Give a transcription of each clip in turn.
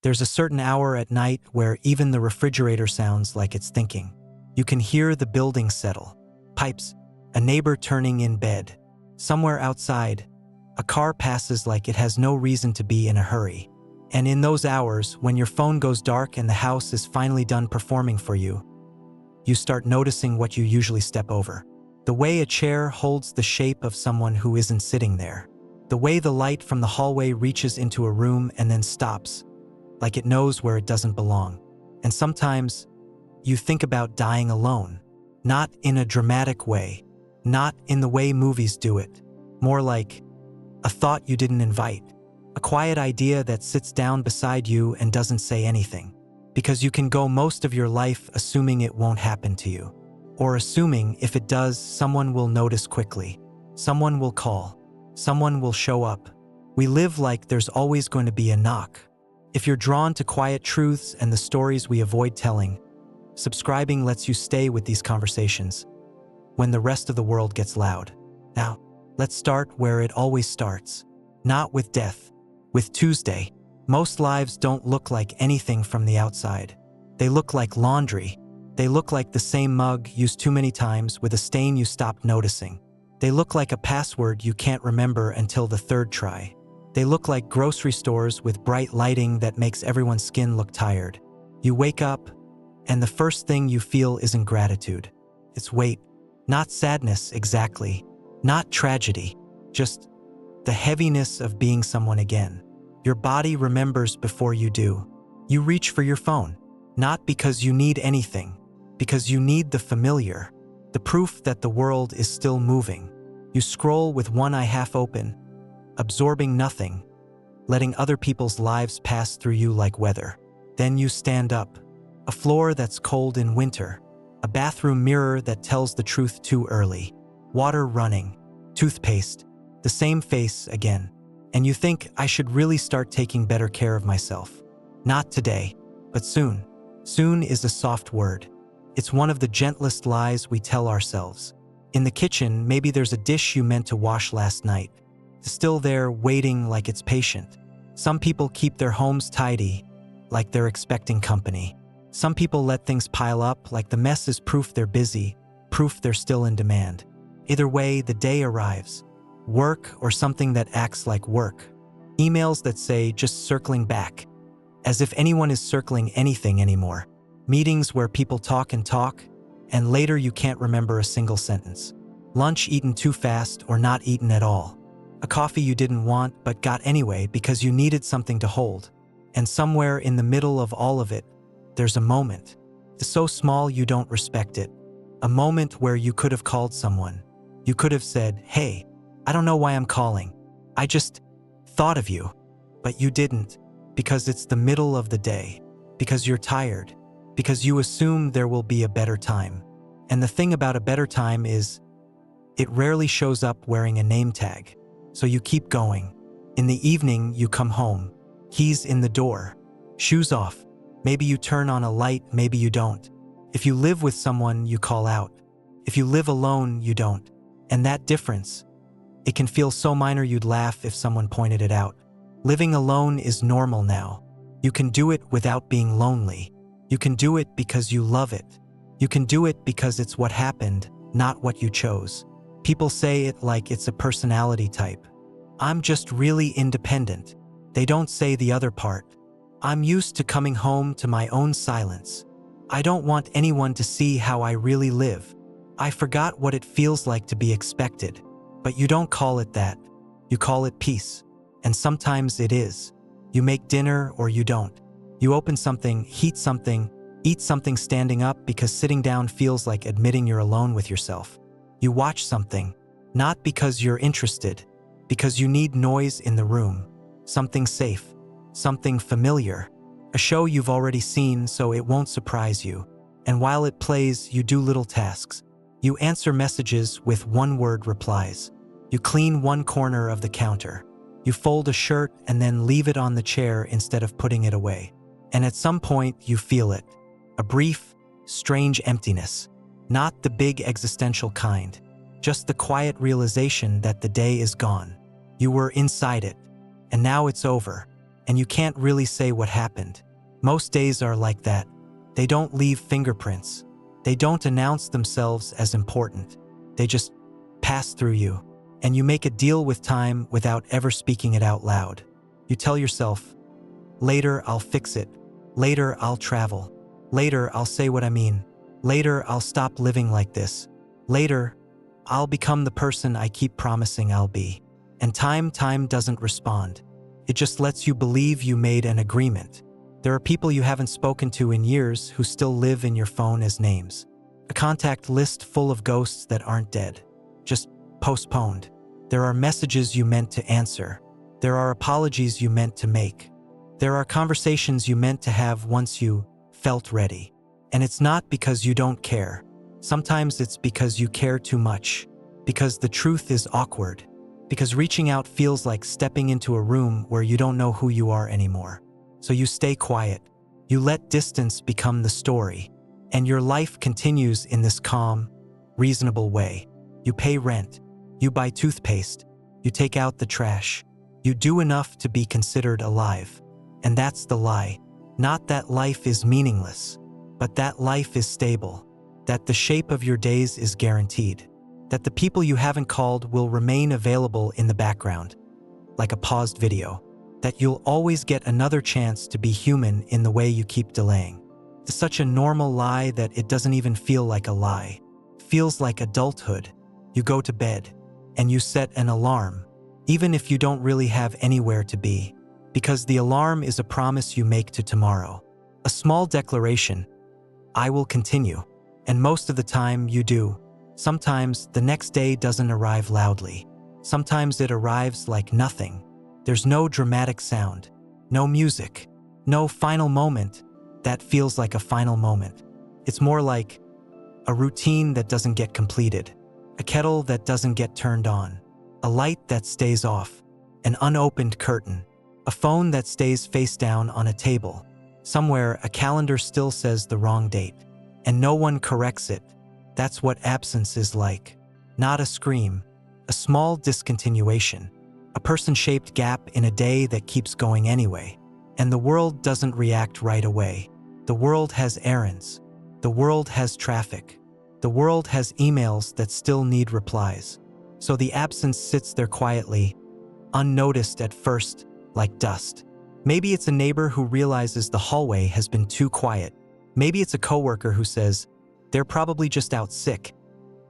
There's a certain hour at night where even the refrigerator sounds like it's thinking. You can hear the building settle. Pipes, a neighbor turning in bed. Somewhere outside, a car passes like it has no reason to be in a hurry. And in those hours, when your phone goes dark and the house is finally done performing for you, you start noticing what you usually step over. The way a chair holds the shape of someone who isn't sitting there. The way the light from the hallway reaches into a room and then stops, like it knows where it doesn't belong. And sometimes, you think about dying alone. Not in a dramatic way, not in the way movies do it. More like a thought you didn't invite. A quiet idea that sits down beside you and doesn't say anything. Because you can go most of your life assuming it won't happen to you. Or assuming if it does, someone will notice quickly. Someone will call. Someone will show up. We live like there's always going to be a knock. If you're drawn to quiet truths and the stories we avoid telling, subscribing lets you stay with these conversations when the rest of the world gets loud. Now, let's start where it always starts. Not with death, with Tuesday. Most lives don't look like anything from the outside. They look like laundry. They look like the same mug used too many times with a stain you stopped noticing. They look like a password you can't remember until the third try. They look like grocery stores with bright lighting that makes everyone's skin look tired. You wake up, and the first thing you feel isn't gratitude. It's weight. Not sadness exactly. Not tragedy. Just the heaviness of being someone again. Your body remembers before you do. You reach for your phone. Not because you need anything. Because you need the familiar. The proof that the world is still moving. You scroll with one eye half open, absorbing nothing, letting other people's lives pass through you like weather. Then you stand up. A floor that's cold in winter. A bathroom mirror that tells the truth too early. Water running. Toothpaste. The same face again. And you think, I should really start taking better care of myself. Not today, but soon. Soon is a soft word. It's one of the gentlest lies we tell ourselves. In the kitchen, maybe there's a dish you meant to wash last night. It's still there, waiting like it's patient. Some people keep their homes tidy, like they're expecting company. Some people let things pile up, like the mess is proof they're busy, proof they're still in demand. Either way, the day arrives. Work or something that acts like work. Emails that say, just circling back. As if anyone is circling anything anymore. Meetings where people talk, and later you can't remember a single sentence. Lunch eaten too fast or not eaten at all. A coffee you didn't want but got anyway because you needed something to hold. And somewhere in the middle of all of it, there's a moment. It's so small you don't respect it. A moment where you could have called someone. You could have said, hey, I don't know why I'm calling. I just thought of you. But you didn't, because it's the middle of the day. Because you're tired. Because you assume there will be a better time. And the thing about a better time is, it rarely shows up wearing a name tag. So you keep going. In the evening, you come home. Keys in the door. Shoes off. Maybe you turn on a light, maybe you don't. If you live with someone, you call out. If you live alone, you don't. And that difference, it can feel so minor you'd laugh if someone pointed it out. Living alone is normal now. You can do it without being lonely. You can do it because you love it. You can do it because it's what happened, not what you chose. People say it like it's a personality type. I'm just really independent. They don't say the other part. I'm used to coming home to my own silence. I don't want anyone to see how I really live. I forgot what it feels like to be expected. But you don't call it that. You call it peace. And sometimes it is. You make dinner or you don't. You open something, heat something, eat something standing up because sitting down feels like admitting you're alone with yourself. You watch something, not because you're interested, because you need noise in the room. Something safe, something familiar. A show you've already seen so it won't surprise you. And while it plays, you do little tasks. You answer messages with one-word replies. You clean one corner of the counter. You fold a shirt and then leave it on the chair instead of putting it away. And at some point, you feel it. A brief, strange emptiness. Not the big existential kind. Just the quiet realization that the day is gone. You were inside it. And now it's over. and you can't really say what happened. Most days are like that. They don't leave fingerprints. They don't announce themselves as important. They just pass through you, and you make a deal with time without ever speaking it out loud. You tell yourself, later I'll fix it. Later I'll travel. Later I'll say what I mean. Later I'll stop living like this. Later I'll become the person I keep promising I'll be. And time doesn't respond. It just lets you believe you made an agreement. There are people you haven't spoken to in years who still live in your phone as names. A contact list full of ghosts that aren't dead, just postponed. There are messages you meant to answer. There are apologies you meant to make. There are conversations you meant to have once you felt ready. And it's not because you don't care. Sometimes it's because you care too much. Because the truth is awkward. Because reaching out feels like stepping into a room where you don't know who you are anymore. So you stay quiet. You let distance become the story. And your life continues in this calm, reasonable way. You pay rent. You buy toothpaste. You take out the trash. You do enough to be considered alive. And that's the lie. Not that life is meaningless, but that life is stable. That the shape of your days is guaranteed. That the people you haven't called will remain available in the background, like a paused video. That you'll always get another chance to be human in the way you keep delaying. It's such a normal lie that it doesn't even feel like a lie. It feels like adulthood. You go to bed, and you set an alarm, even if you don't really have anywhere to be. Because the alarm is a promise you make to tomorrow. A small declaration, I will continue. And most of the time you do. Sometimes the next day doesn't arrive loudly. Sometimes it arrives like nothing. There's no dramatic sound, no music, no final moment that feels like a final moment. It's more like a routine that doesn't get completed, a kettle that doesn't get turned on, a light that stays off, an unopened curtain, a phone that stays face down on a table. Somewhere a calendar still says the wrong date, and no one corrects it. That's what absence is like. Not a scream, a small discontinuation. A person-shaped gap in a day that keeps going anyway. And the world doesn't react right away. The world has errands. The world has traffic. The world has emails that still need replies. So the absence sits there quietly, unnoticed at first, like dust. Maybe it's a neighbor who realizes the hallway has been too quiet. Maybe it's a coworker who says, they're probably just out sick,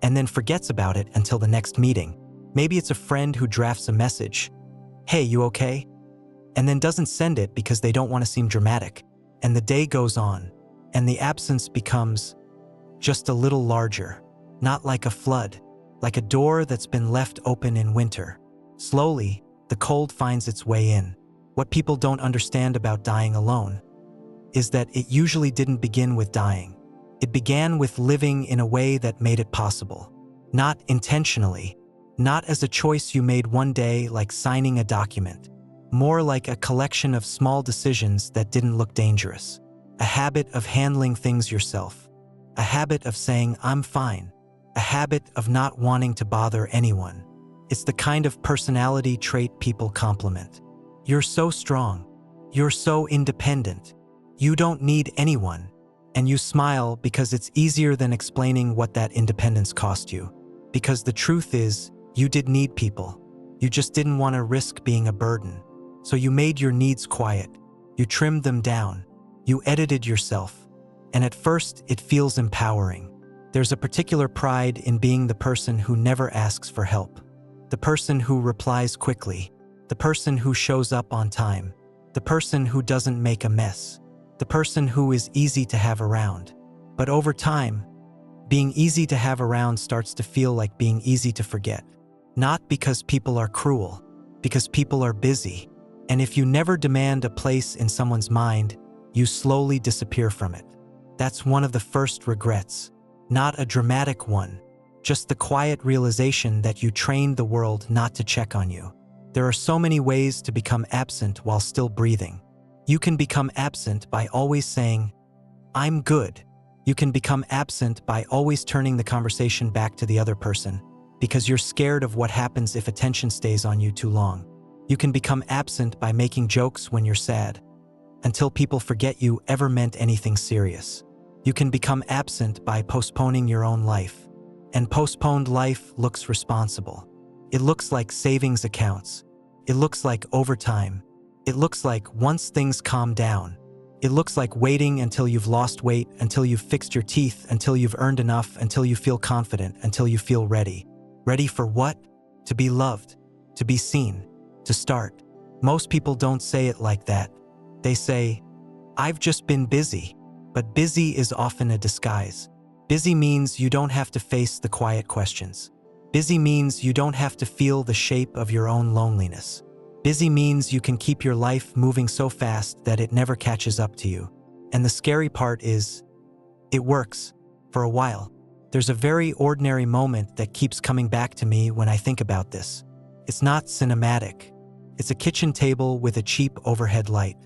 and then forgets about it until the next meeting. Maybe it's a friend who drafts a message, hey, you okay? And then doesn't send it because they don't want to seem dramatic. And the day goes on, and the absence becomes just a little larger, not like a flood, like a door that's been left open in winter. Slowly, the cold finds its way in. What people don't understand about dying alone is that it usually didn't begin with dying. It began with living in a way that made it possible. Not intentionally. Not as a choice you made one day like signing a document. More like a collection of small decisions that didn't look dangerous. A habit of handling things yourself. A habit of saying, I'm fine. A habit of not wanting to bother anyone. It's the kind of personality trait people compliment. You're so strong. You're so independent. You don't need anyone. And you smile because it's easier than explaining what that independence cost you. Because the truth is, you did need people. You just didn't want to risk being a burden. So you made your needs quiet. You trimmed them down. You edited yourself. And at first, it feels empowering. There's a particular pride in being the person who never asks for help. The person who replies quickly. The person who shows up on time. The person who doesn't make a mess. The person who is easy to have around. But over time, being easy to have around starts to feel like being easy to forget. Not because people are cruel, because people are busy. And if you never demand a place in someone's mind, you slowly disappear from it. That's one of the first regrets. Not a dramatic one, just the quiet realization that you trained the world not to check on you. There are so many ways to become absent while still breathing. You can become absent by always saying, I'm good. You can become absent by always turning the conversation back to the other person because you're scared of what happens if attention stays on you too long. You can become absent by making jokes when you're sad, until people forget you ever meant anything serious. You can become absent by postponing your own life. And postponed life looks responsible. It looks like savings accounts. It looks like overtime. It looks like once things calm down. It looks like waiting until you've lost weight, until you've fixed your teeth, until you've earned enough, until you feel confident, until you feel ready. Ready for what? To be loved, to be seen, to start. Most people don't say it like that. They say, "I've just been busy." But busy is often a disguise. Busy means you don't have to face the quiet questions. Busy means you don't have to feel the shape of your own loneliness. Busy means you can keep your life moving so fast that it never catches up to you. And the scary part is, it works, for a while. There's a very ordinary moment that keeps coming back to me when I think about this. It's not cinematic. It's a kitchen table with a cheap overhead light,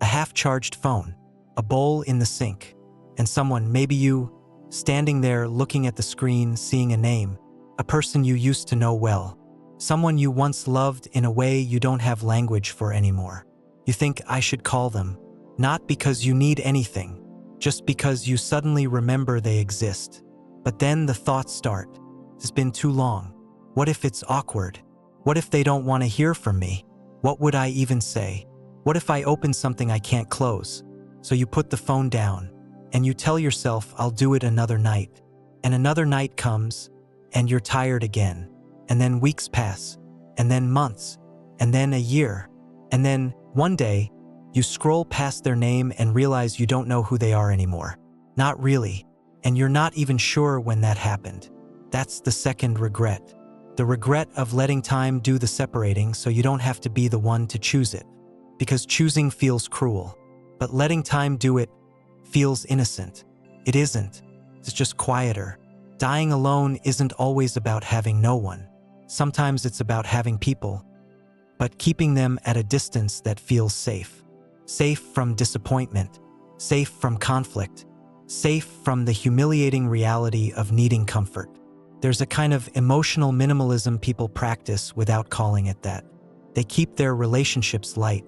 a half-charged phone, a bowl in the sink, and someone, maybe you, standing there looking at the screen, seeing a name, a person you used to know well, someone you once loved in a way you don't have language for anymore. You think, I should call them, not because you need anything, just because you suddenly remember they exist. But then the thoughts start. It's been too long. What if it's awkward? What if they don't want to hear from me? What would I even say? What if I open something I can't close? So you put the phone down, and you tell yourself, I'll do it another night. And another night comes, and you're tired again. And then weeks pass, and then months, and then a year. And then, one day, you scroll past their name and realize you don't know who they are anymore. Not really. And you're not even sure when that happened. That's the second regret. The regret of letting time do the separating so you don't have to be the one to choose it. Because choosing feels cruel. But letting time do it feels innocent. It isn't. It's just quieter. Dying alone isn't always about having no one. Sometimes it's about having people, but keeping them at a distance that feels safe. Safe from disappointment, safe from conflict, safe from the humiliating reality of needing comfort. There's a kind of emotional minimalism people practice without calling it that. They keep their relationships light.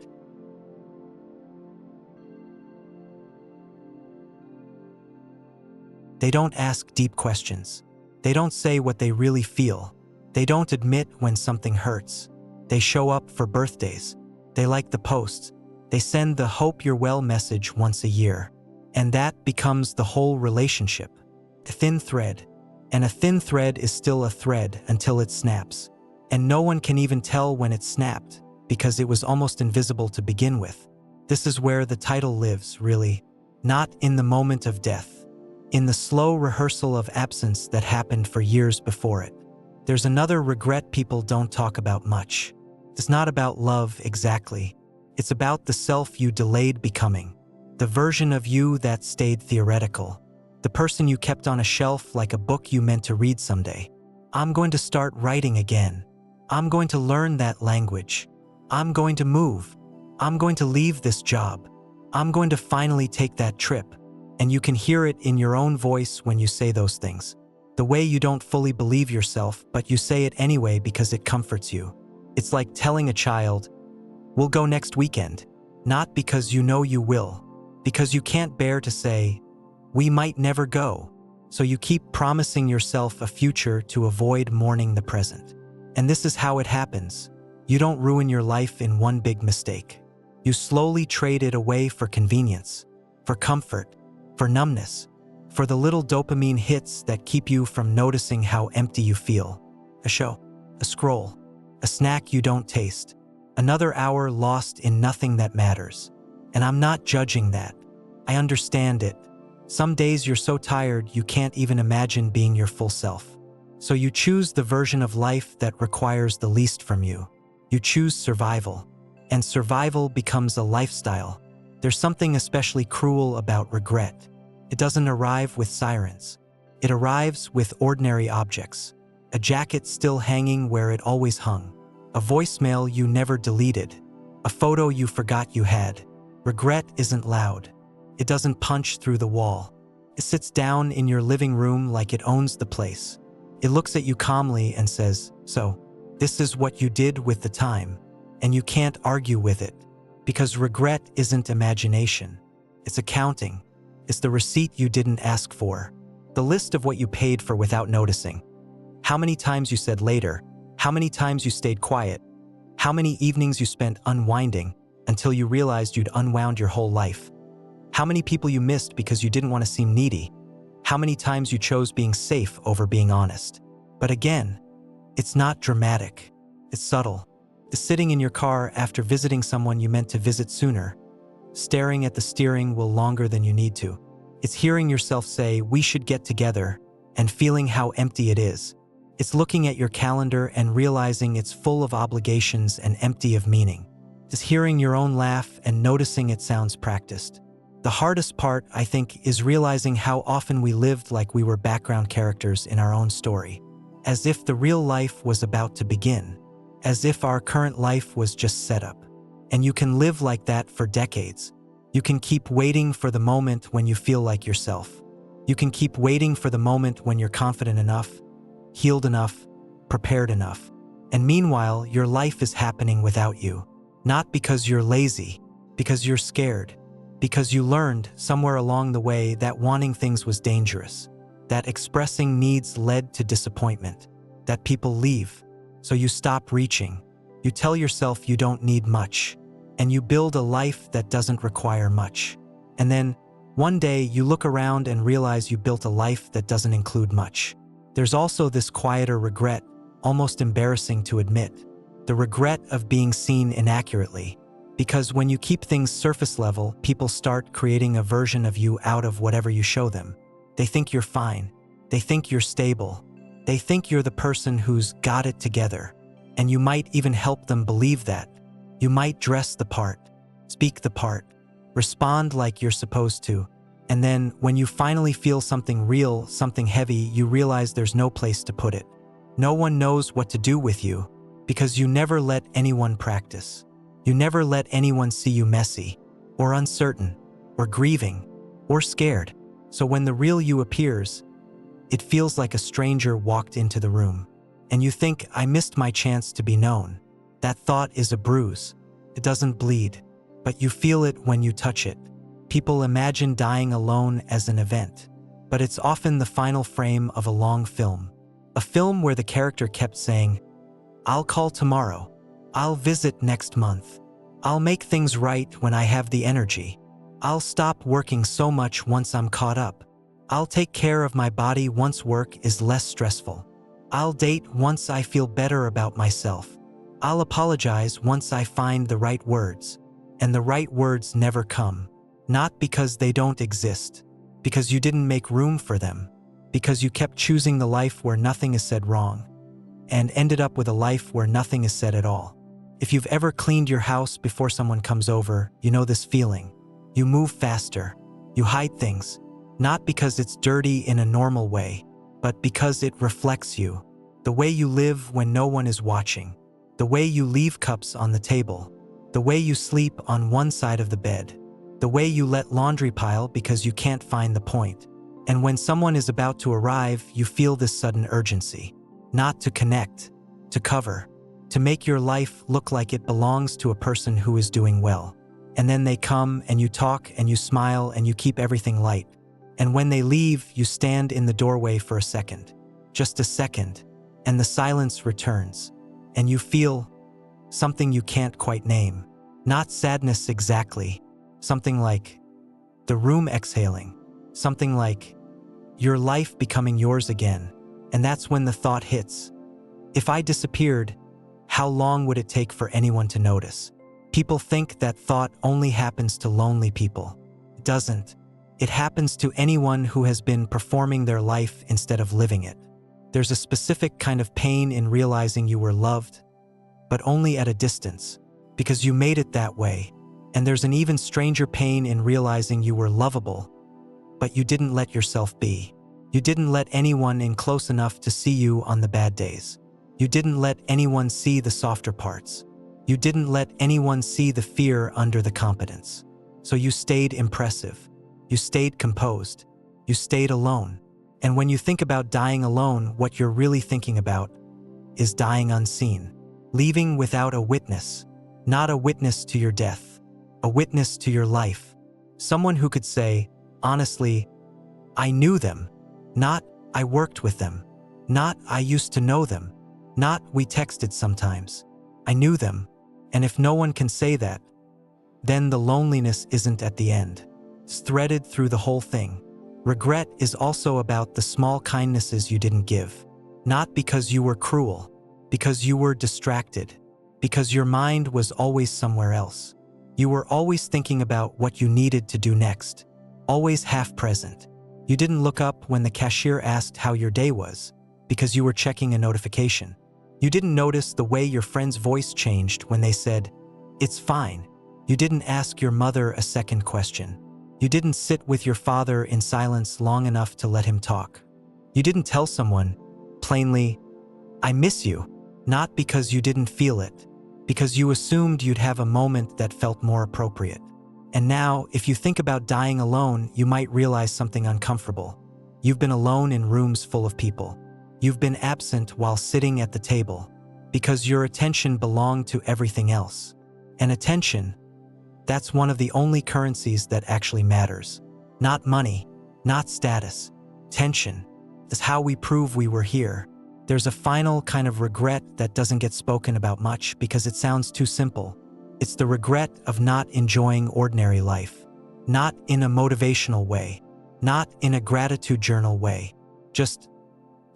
They don't ask deep questions. They don't say what they really feel. They don't admit when something hurts. They show up for birthdays. They like the posts. They send the hope you're well message once a year. And that becomes the whole relationship. A thin thread. And a thin thread is still a thread until it snaps. And no one can even tell when it snapped, because it was almost invisible to begin with. This is where the title lives, really. Not in the moment of death. In the slow rehearsal of absence that happened for years before it. There's another regret people don't talk about much. It's not about love exactly. It's about the self you delayed becoming. The version of you that stayed theoretical. The person you kept on a shelf like a book you meant to read someday. I'm going to start writing again. I'm going to learn that language. I'm going to move. I'm going to leave this job. I'm going to finally take that trip. And you can hear it in your own voice when you say those things. The way you don't fully believe yourself, but you say it anyway because it comforts you. It's like telling a child, "We'll go next weekend." Not because you know you will, because you can't bear to say, "We might never go." So you keep promising yourself a future to avoid mourning the present. And this is how it happens. You don't ruin your life in one big mistake. You slowly trade it away for convenience, for comfort, for numbness, for the little dopamine hits that keep you from noticing how empty you feel. A show, a scroll, a snack you don't taste, another hour lost in nothing that matters. And I'm not judging that. I understand it. Some days you're so tired you can't even imagine being your full self. So you choose the version of life that requires the least from you. You choose survival. And survival becomes a lifestyle. There's something especially cruel about regret. It doesn't arrive with sirens. It arrives with ordinary objects. A jacket still hanging where it always hung. A voicemail you never deleted. A photo you forgot you had. Regret isn't loud. It doesn't punch through the wall. It sits down in your living room like it owns the place. It looks at you calmly and says, "So, this is what you did with the time." and you can't argue with it, because regret isn't imagination. It's accounting. It's the receipt you didn't ask for, the list of what you paid for without noticing. How many times you said later, how many times you stayed quiet, how many evenings you spent unwinding until you realized you'd unwound your whole life. How many people you missed because you didn't want to seem needy. How many times you chose being safe over being honest. But again, it's not dramatic. It's subtle. It's sitting in your car after visiting someone you meant to visit sooner, staring at the steering wheel longer than you need to. It's hearing yourself say, "We should get together," and feeling how empty it is. It's looking at your calendar and realizing it's full of obligations and empty of meaning. It's hearing your own laugh and noticing it sounds practiced. The hardest part, I think, is realizing how often we lived like we were background characters in our own story, as if the real life was about to begin, as if our current life was just set up. And you can live like that for decades. You can keep waiting for the moment when you feel like yourself. You can keep waiting for the moment when you're confident enough, healed enough, prepared enough. And meanwhile, your life is happening without you. Not because you're lazy, because you're scared, because you learned somewhere along the way that wanting things was dangerous, that expressing needs led to disappointment, that people leave, so you stop reaching. You tell yourself you don't need much, and you build a life that doesn't require much. And then, one day, you look around and realize you built a life that doesn't include much. There's also this quieter regret, almost embarrassing to admit, the regret of being seen inaccurately. Because when you keep things surface level, people start creating a version of you out of whatever you show them. They think you're fine. They think you're stable. They think you're the person who's got it together. And you might even help them believe that. You might dress the part, speak the part, respond like you're supposed to. And then, when you finally feel something real, something heavy, you realize there's no place to put it. No one knows what to do with you, because you never let anyone practice. You never let anyone see you messy, or uncertain, or grieving, or scared. So when the real you appears, it feels like a stranger walked into the room. And you think, "I missed my chance to be known." That thought is a bruise. It doesn't bleed, but you feel it when you touch it. People imagine dying alone as an event, but it's often the final frame of a long film. A film where the character kept saying, "I'll call tomorrow. I'll visit next month. I'll make things right when I have the energy. I'll stop working so much once I'm caught up. I'll take care of my body once work is less stressful. I'll date once I feel better about myself. I'll apologize once I find the right words." And the right words never come. Not because they don't exist, because you didn't make room for them, because you kept choosing the life where nothing is said wrong, and ended up with a life where nothing is said at all. If you've ever cleaned your house before someone comes over, you know this feeling. You move faster. You hide things, not because it's dirty in a normal way, but because it reflects you. The way you live when no one is watching. The way you leave cups on the table. The way you sleep on one side of the bed. The way you let laundry pile because you can't find the point. And when someone is about to arrive, you feel this sudden urgency. Not to connect, to cover, to make your life look like it belongs to a person who is doing well. And then they come and you talk and you smile and you keep everything light. And when they leave, you stand in the doorway for a second. Just a second. And the silence returns. And you feel something you can't quite name. Not sadness exactly. Something like the room exhaling. Something like your life becoming yours again. And that's when the thought hits. If I disappeared, how long would it take for anyone to notice? People think that thought only happens to lonely people. It doesn't. It happens to anyone who has been performing their life instead of living it. There's a specific kind of pain in realizing you were loved, but only at a distance, because you made it that way. And there's an even stranger pain in realizing you were lovable, but you didn't let yourself be. You didn't let anyone in close enough to see you on the bad days. You didn't let anyone see the softer parts. You didn't let anyone see the fear under the competence. So you stayed impressive. You stayed composed. You stayed alone. And when you think about dying alone, what you're really thinking about is dying unseen, leaving without a witness, not a witness to your death, a witness to your life. Someone who could say, honestly, I knew them, not I worked with them, not I used to know them, not we texted sometimes. I knew them, and if no one can say that, then the loneliness isn't at the end. It's threaded through the whole thing. Regret is also about the small kindnesses you didn't give, not because you were cruel, because you were distracted, because your mind was always somewhere else. You were always thinking about what you needed to do next, always half present. You didn't look up when the cashier asked how your day was, because you were checking a notification. You didn't notice the way your friend's voice changed when they said, "It's fine." You didn't ask your mother a second question. You didn't sit with your father in silence long enough to let him talk. You didn't tell someone, plainly, "I miss you," not because you didn't feel it, because you assumed you'd have a moment that felt more appropriate. And now, if you think about dying alone, you might realize something uncomfortable. You've been alone in rooms full of people. You've been absent while sitting at the table, because your attention belonged to everything else. And attention, that's one of the only currencies that actually matters. Not money, not status. Attention is how we prove we were here. There's a final kind of regret that doesn't get spoken about much because it sounds too simple. It's the regret of not enjoying ordinary life. Not in a motivational way, not in a gratitude journal way. Just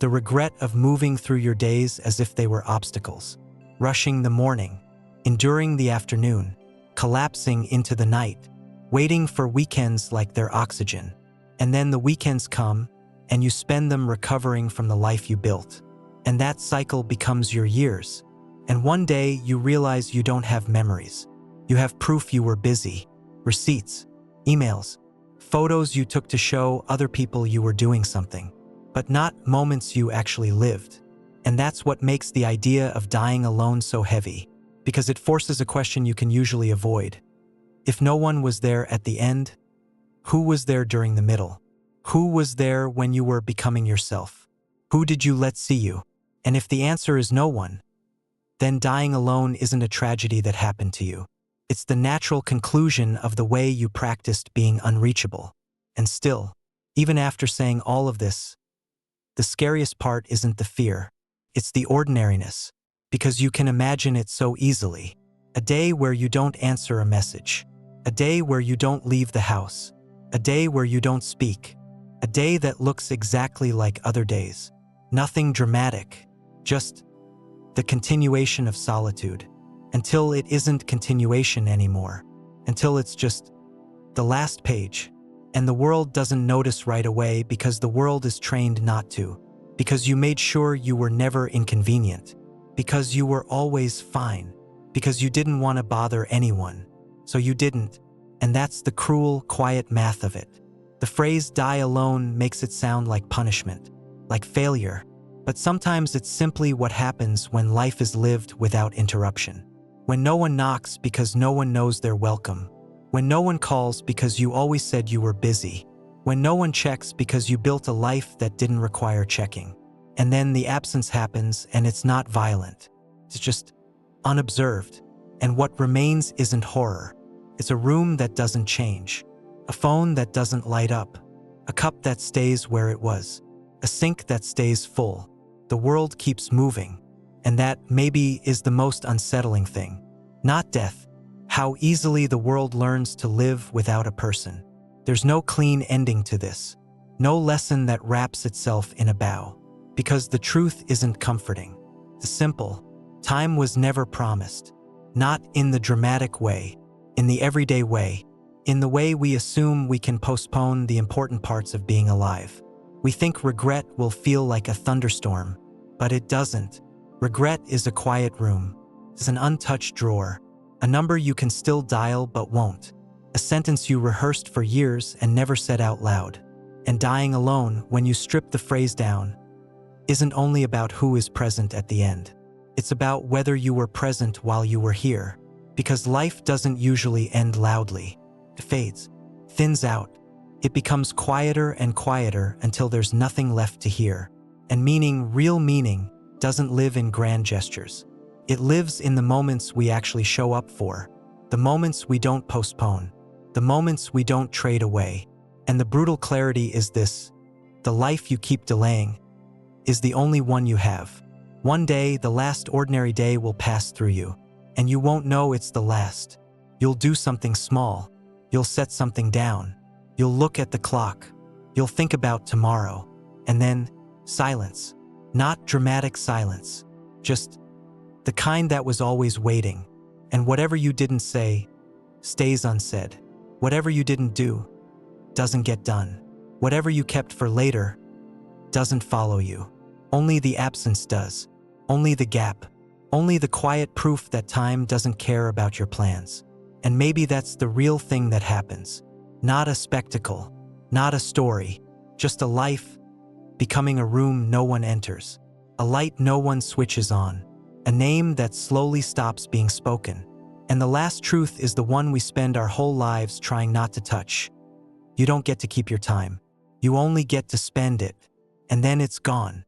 the regret of moving through your days as if they were obstacles. Rushing the morning, enduring the afternoon, collapsing into the night, waiting for weekends like they're oxygen. And then the weekends come, and you spend them recovering from the life you built. And that cycle becomes your years. And one day you realize you don't have memories. You have proof you were busy, receipts, emails, photos you took to show other people you were doing something, but not moments you actually lived. And that's what makes the idea of dying alone so heavy, because it forces a question you can usually avoid. If no one was there at the end, who was there during the middle? Who was there when you were becoming yourself? Who did you let see you? And if the answer is no one, then dying alone isn't a tragedy that happened to you. It's the natural conclusion of the way you practiced being unreachable. And still, even after saying all of this, the scariest part isn't the fear. It's the ordinariness, because you can imagine it so easily. A day where you don't answer a message. A day where you don't leave the house. A day where you don't speak. A day that looks exactly like other days. Nothing dramatic, just the continuation of solitude, until it isn't continuation anymore, until it's just the last page. And the world doesn't notice right away because the world is trained not to, because you made sure you were never inconvenient, because you were always fine, because you didn't want to bother anyone, so you didn't. And that's the cruel, quiet math of it. The phrase die alone makes it sound like punishment, like failure, but sometimes it's simply what happens when life is lived without interruption. When no one knocks because no one knows they're welcome. When no one calls because you always said you were busy. When no one checks because you built a life that didn't require checking. And then the absence happens and it's not violent. It's just unobserved. And what remains isn't horror. It's a room that doesn't change. A phone that doesn't light up. A cup that stays where it was. A sink that stays full. The world keeps moving. And that, maybe, is the most unsettling thing. Not death. How easily the world learns to live without a person. There's no clean ending to this. No lesson that wraps itself in a bow. Because the truth isn't comforting. The simple. Time was never promised. Not in the dramatic way. In the everyday way. In the way we assume we can postpone the important parts of being alive. We think regret will feel like a thunderstorm, but it doesn't. Regret is a quiet room. It's an untouched drawer. A number you can still dial but won't. A sentence you rehearsed for years and never said out loud. And dying alone, when you strip the phrase down, isn't only about who is present at the end. It's about whether you were present while you were here. Because life doesn't usually end loudly. It fades, thins out. It becomes quieter and quieter until there's nothing left to hear. And meaning, real meaning, doesn't live in grand gestures. It lives in the moments we actually show up for, the moments we don't postpone, the moments we don't trade away. And the brutal clarity is this: the life you keep delaying is the only one you have. One day, the last ordinary day will pass through you, and you won't know it's the last. You'll do something small. You'll set something down. You'll look at the clock. You'll think about tomorrow. And then, silence. Not dramatic silence. Just the kind that was always waiting. And whatever you didn't say stays unsaid. Whatever you didn't do doesn't get done. Whatever you kept for later doesn't follow you. Only the absence does. Only the gap. Only the quiet proof that time doesn't care about your plans. And maybe that's the real thing that happens. Not a spectacle. Not a story. Just a life becoming a room no one enters. A light no one switches on. A name that slowly stops being spoken. And the last truth is the one we spend our whole lives trying not to touch. You don't get to keep your time. You only get to spend it. And then it's gone.